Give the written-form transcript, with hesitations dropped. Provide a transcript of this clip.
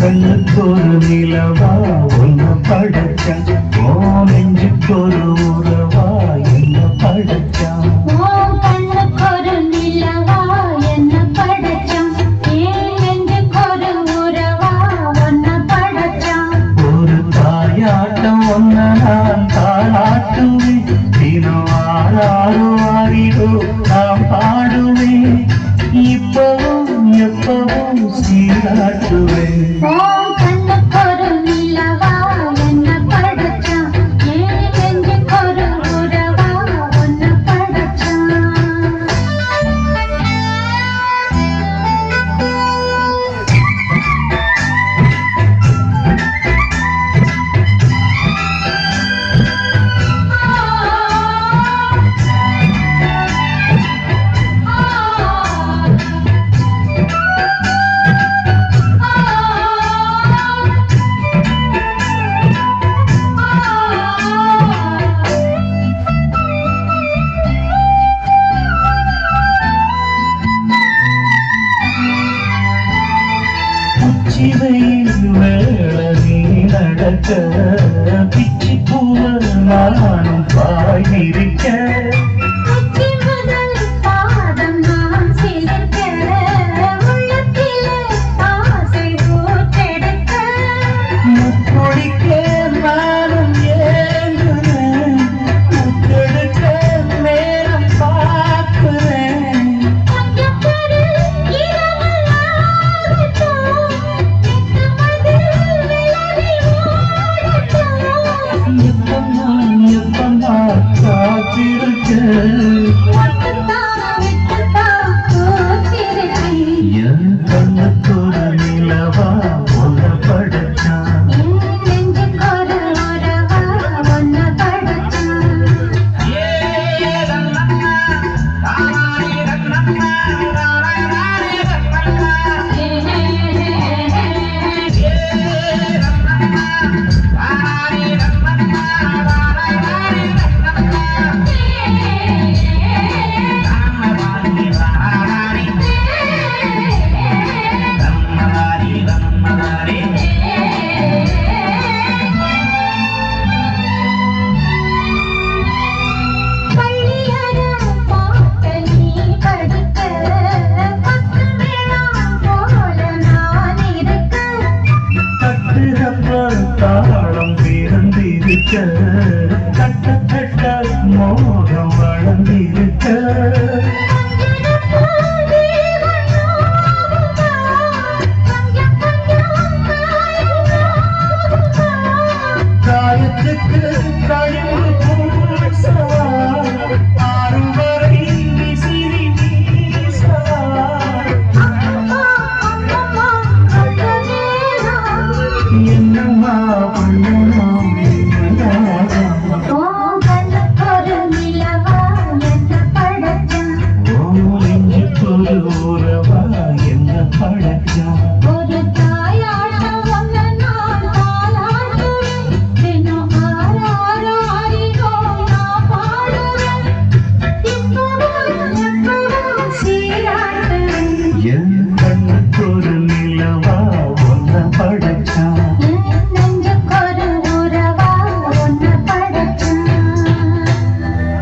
கண்ணுக்கொரு நிலவா ஒன்ன படைச்சா நெஞ்சுக்கொரு உறவா என்ன படைச்சா கண்ணுக்கொரு நிலவா என்ன படைச்சா நெஞ்சுக்கொரு உறவா ஒன்ன படைச்சா ஒரு தாயாட்டம் ஒன்ன நான் தாளாட்டுவேன் தினம் ஆறாரோ ஆறிரோ நான் பாடுவேன் இப்பவும் எப்பவும் சீராட்டுவேன் கண்ணுக்கொரு நிலவா என்ன படைச்சா நெஞ்சுக்கொரு உறவா ஒன்ன படைச்சா உச்சிவையில் வேளி நடக்க பிச்சி பூவ நானும் பாய் நிற்க முதல் பாதம் நான் சிலிர்க்க உள்ளத்திலே ஆசை ஊற்றெடுக்க முக்குடிக்க நானும் ஏங்குறேன் முக்கெடுக்க நேரம் பார்க்கிறேன் கொஞ்சப்பொரு இரவலாகட்டும் எத்தமதில் விலகி ஓடட்டும் எப்பமா காத்திருக்க விட்டுத்தான் கூத்திருக்கேன் என் கண்ணுக்கொரு நிலவா ஒன்ன படைச்சா நெஞ்சுக்கொரு உறவா ஒன்ன படைச்சா தாளம் பிறந்திருக்க